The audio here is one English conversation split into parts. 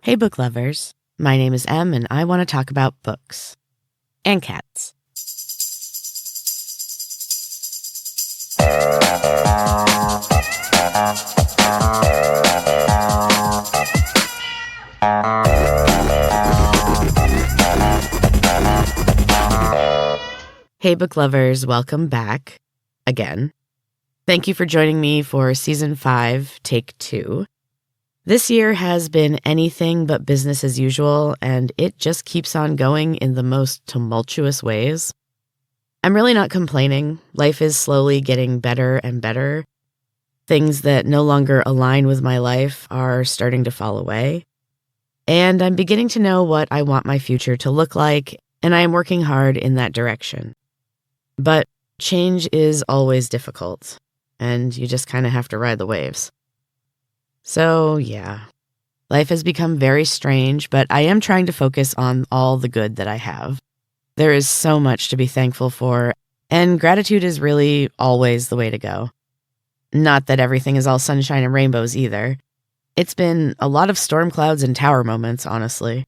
Hey, book lovers. My name is Em, and I want to talk about books and cats. Hey, book lovers, welcome back again. Thank you for joining me for Season 5, Take 2. This year has been anything but business as usual, and it just keeps on going in the most tumultuous ways. I'm really not complaining. Life is slowly getting better and better. Things that no longer align with my life are starting to fall away. And I'm beginning to know what I want my future to look like, and I am working hard in that direction. But change is always difficult, and you just kind of have to ride the waves. So, yeah, life has become very strange, but I am trying to focus on all the good that I have. There is so much to be thankful for, and gratitude is really always the way to go. Not that everything is all sunshine and rainbows either. It's been a lot of storm clouds and tower moments, honestly.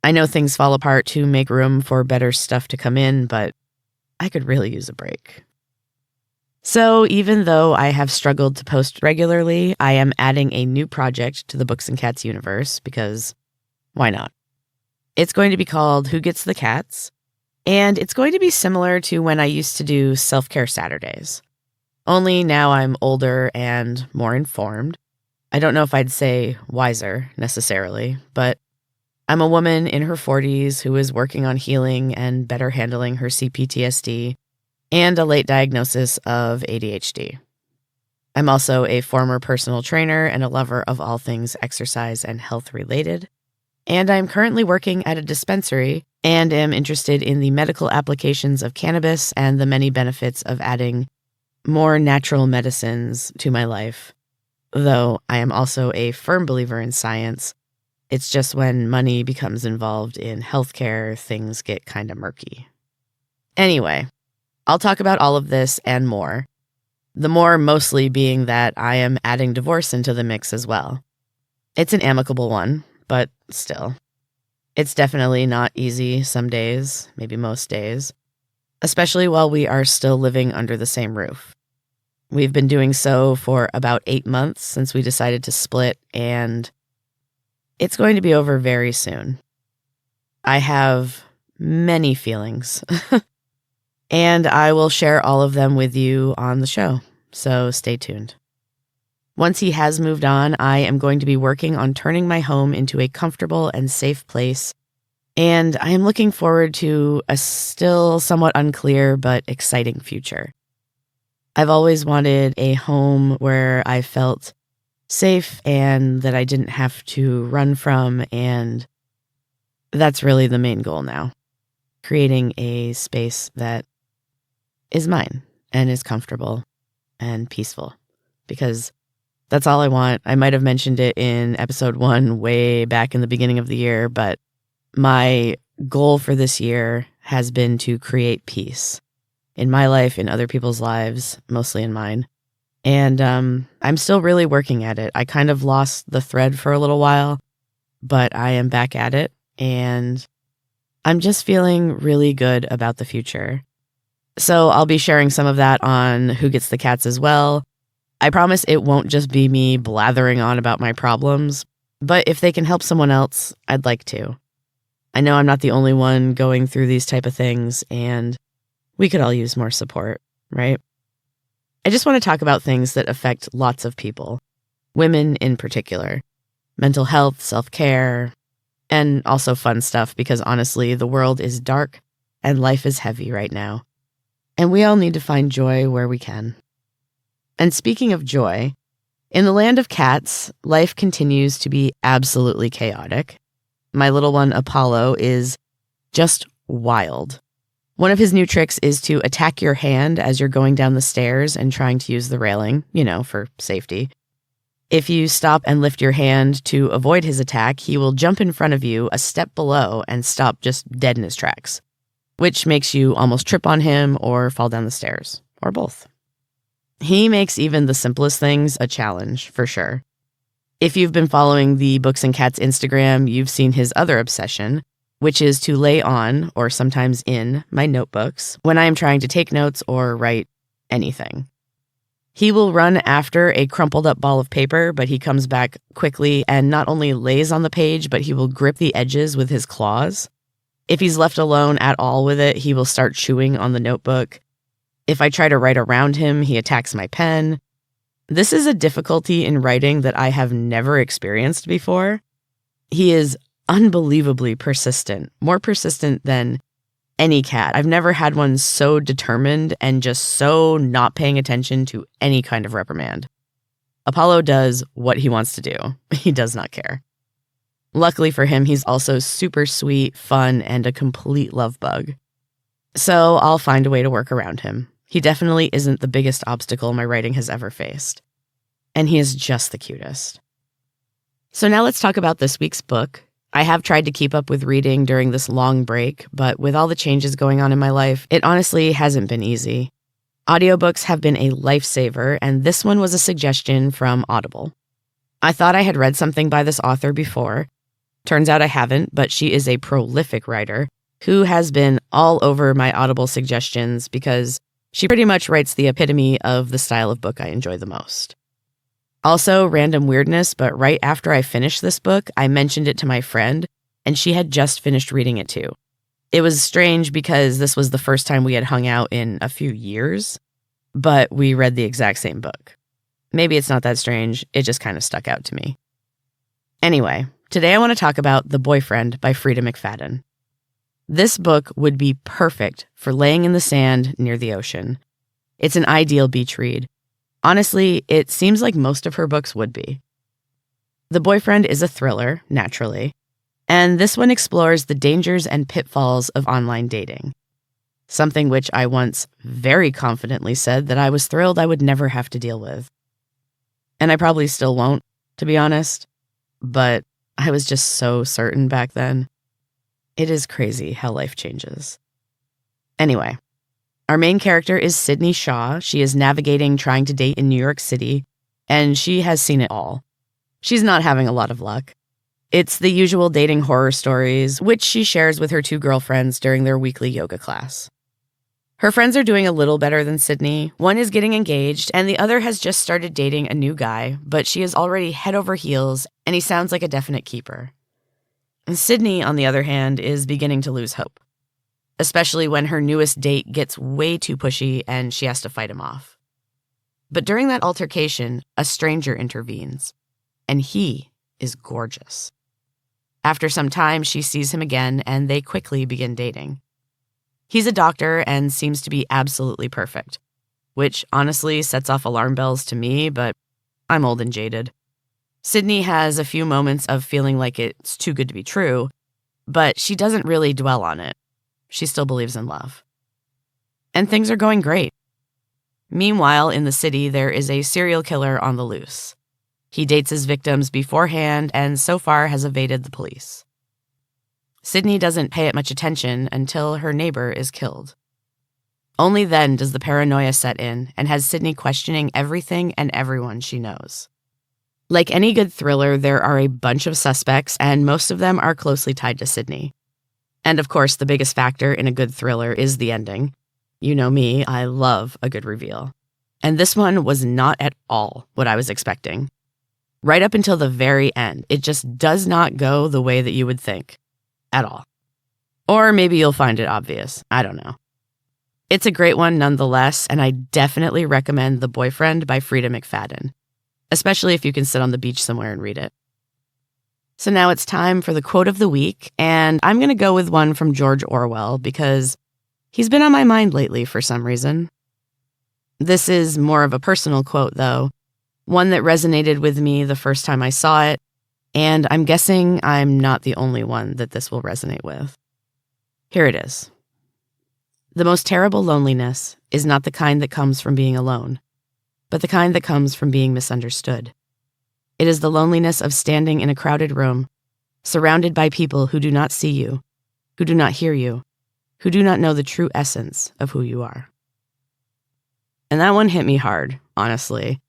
I know things fall apart to make room for better stuff to come in, but I could really use a break. So even though I have struggled to post regularly, I am adding a new project to the Books and Cats universe because why not? It's going to be called Who Gets the Cats, and it's going to be similar to when I used to do self-care Saturdays. Only now I'm older and more informed. I don't know if I'd say wiser necessarily, but I'm a woman in her 40s who is working on healing and better handling her CPTSD and a late diagnosis of ADHD. I'm also a former personal trainer and a lover of all things exercise and health related. And I'm currently working at a dispensary and am interested in the medical applications of cannabis and the many benefits of adding more natural medicines to my life. Though I am also a firm believer in science, it's just when money becomes involved in healthcare, things get kind of murky. Anyway, I'll talk about all of this and more. The more mostly being that I am adding divorce into the mix as well. It's an amicable one, but still. It's definitely not easy some days, maybe most days, especially while we are still living under the same roof. We've been doing so for about 8 months since we decided to split, and it's going to be over very soon. I have many feelings. And I will share all of them with you on the show, so stay tuned. Once he has moved on, I am going to be working on turning my home into a comfortable and safe place, and I am looking forward to a still somewhat unclear but exciting future. I've always wanted a home where I felt safe and that I didn't have to run from, and that's really the main goal now, creating a space that is mine and is comfortable and peaceful, because that's all I want. I might have mentioned it in episode 1 way back in the beginning of the year, but my goal for this year has been to create peace in my life, in other people's lives, mostly in mine. And I'm still really working at it. I kind of lost the thread for a little while, but I am back at it, and I'm just feeling really good about the future. So I'll be sharing some of that on Who Gets the Cats as well. I promise it won't just be me blathering on about my problems, but if they can help someone else, I'd like to. I know I'm not the only one going through these type of things, and we could all use more support, right? I just want to talk about things that affect lots of people, women in particular. Mental health, self-care, and also fun stuff, because honestly, the world is dark and life is heavy right now. And we all need to find joy where we can. And speaking of joy, in the land of cats, life continues to be absolutely chaotic. My little one, Apollo, is just wild. One of his new tricks is to attack your hand as you're going down the stairs and trying to use the railing, for safety. If you stop and lift your hand to avoid his attack, he will jump in front of you a step below and stop just dead in his tracks, which makes you almost trip on him or fall down the stairs, or both. He makes even the simplest things a challenge, for sure. If you've been following the Books and Cats Instagram, you've seen his other obsession, which is to lay on, or sometimes in, my notebooks when I am trying to take notes or write anything. He will run after a crumpled up ball of paper, but he comes back quickly and not only lays on the page, but he will grip the edges with his claws. If he's left alone at all with it, he will start chewing on the notebook. If I try to write around him, he attacks my pen. This is a difficulty in writing that I have never experienced before. He is unbelievably persistent, more persistent than any cat. I've never had one so determined and just so not paying attention to any kind of reprimand. Apollo does what he wants to do. He does not care. Luckily for him, he's also super sweet, fun, and a complete love bug. So I'll find a way to work around him. He definitely isn't the biggest obstacle my writing has ever faced. And he is just the cutest. So now let's talk about this week's book. I have tried to keep up with reading during this long break, but with all the changes going on in my life, it honestly hasn't been easy. Audiobooks have been a lifesaver, and this one was a suggestion from Audible. I thought I had read something by this author before. Turns out I haven't, but she is a prolific writer who has been all over my Audible suggestions because she pretty much writes the epitome of the style of book I enjoy the most. Also, random weirdness, but right after I finished this book, I mentioned it to my friend, and she had just finished reading it too. It was strange because this was the first time we had hung out in a few years, but we read the exact same book. Maybe it's not that strange, it just kind of stuck out to me. Anyway, today I want to talk about The Boyfriend by Frieda McFadden. This book would be perfect for laying in the sand near the ocean. It's an ideal beach read. Honestly, it seems like most of her books would be. The Boyfriend is a thriller, naturally, and this one explores the dangers and pitfalls of online dating. Something which I once very confidently said that I was thrilled I would never have to deal with. And I probably still won't, to be honest, but I was just so certain back then. It is crazy how life changes. Anyway. Our main character is Sydney Shaw. She is navigating trying to date in New York City, and she has seen it all. She's not having a lot of luck. It's the usual dating horror stories, which she shares with her two girlfriends during their weekly yoga class. Her friends are doing a little better than Sydney. One is getting engaged, and the other has just started dating a new guy, but she is already head over heels, and he sounds like a definite keeper. And Sydney, on the other hand, is beginning to lose hope. Especially when her newest date gets way too pushy and she has to fight him off. But during that altercation, a stranger intervenes, and he is gorgeous. After some time, she sees him again, and they quickly begin dating. He's a doctor and seems to be absolutely perfect, which honestly sets off alarm bells to me, but I'm old and jaded. Sydney has a few moments of feeling like it's too good to be true, but she doesn't really dwell on it. She still believes in love. And things are going great. Meanwhile, in the city, there is a serial killer on the loose. He dates his victims beforehand and so far has evaded the police. Sydney doesn't pay it much attention until her neighbor is killed. Only then does the paranoia set in and has Sydney questioning everything and everyone she knows. Like any good thriller, there are a bunch of suspects, and most of them are closely tied to Sydney. And of course, the biggest factor in a good thriller is the ending. You know me, I love a good reveal. And this one was not at all what I was expecting. Right up until the very end, it just does not go the way that you would think. At all. Or maybe you'll find it obvious. I don't know. It's a great one nonetheless, and I definitely recommend The Boyfriend by Frieda McFadden, especially if you can sit on the beach somewhere and read it. So now it's time for the quote of the week, and I'm going to go with one from George Orwell because he's been on my mind lately for some reason. This is more of a personal quote, though, one that resonated with me the first time I saw it, and I'm guessing I'm not the only one that this will resonate with. Here it is. The most terrible loneliness is not the kind that comes from being alone, but the kind that comes from being misunderstood. It is the loneliness of standing in a crowded room, surrounded by people who do not see you, who do not hear you, who do not know the true essence of who you are. And that one hit me hard, honestly.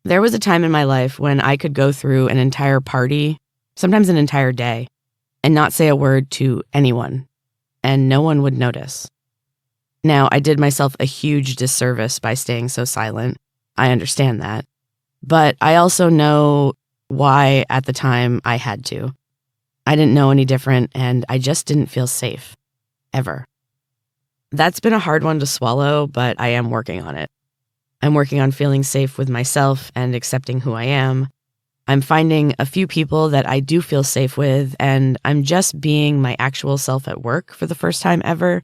There was a time in my life when I could go through an entire party, sometimes an entire day, and not say a word to anyone, and no one would notice. Now, I did myself a huge disservice by staying so silent. I understand that. But I also know why at the time I had to. I didn't know any different, and I just didn't feel safe. Ever. That's been a hard one to swallow, but I am working on it. I'm working on feeling safe with myself and accepting who I am. I'm finding a few people that I do feel safe with, and I'm just being my actual self at work for the first time ever,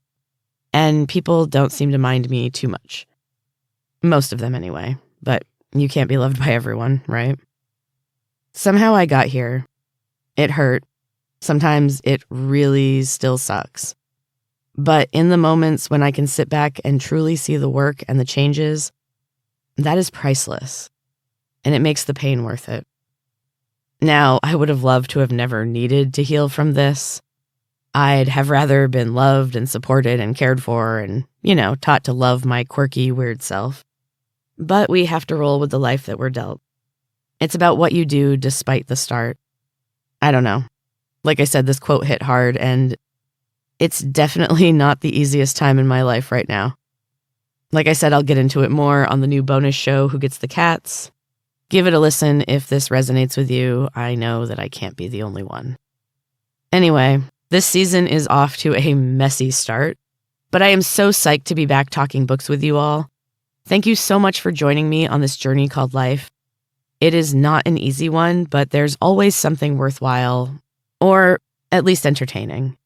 and people don't seem to mind me too much. Most of them anyway, but you can't be loved by everyone, right? Somehow I got here. It hurt. Sometimes it really still sucks. But in the moments when I can sit back and truly see the work and the changes, that is priceless, and it makes the pain worth it. Now, I would have loved to have never needed to heal from this. I'd have rather been loved and supported and cared for and, taught to love my quirky, weird self. But we have to roll with the life that we're dealt. It's about what you do despite the start. I don't know. Like I said, this quote hit hard, and it's definitely not the easiest time in my life right now. Like I said, I'll get into it more on the new bonus show, Who Gets the Cats? Give it a listen if this resonates with you. I know that I can't be the only one. Anyway, this season is off to a messy start, but I am so psyched to be back talking books with you all. Thank you so much for joining me on this journey called life. It is not an easy one, but there's always something worthwhile, or at least entertaining.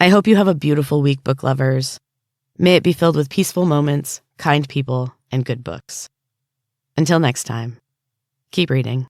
I hope you have a beautiful week, book lovers. May it be filled with peaceful moments, kind people, and good books. Until next time, keep reading.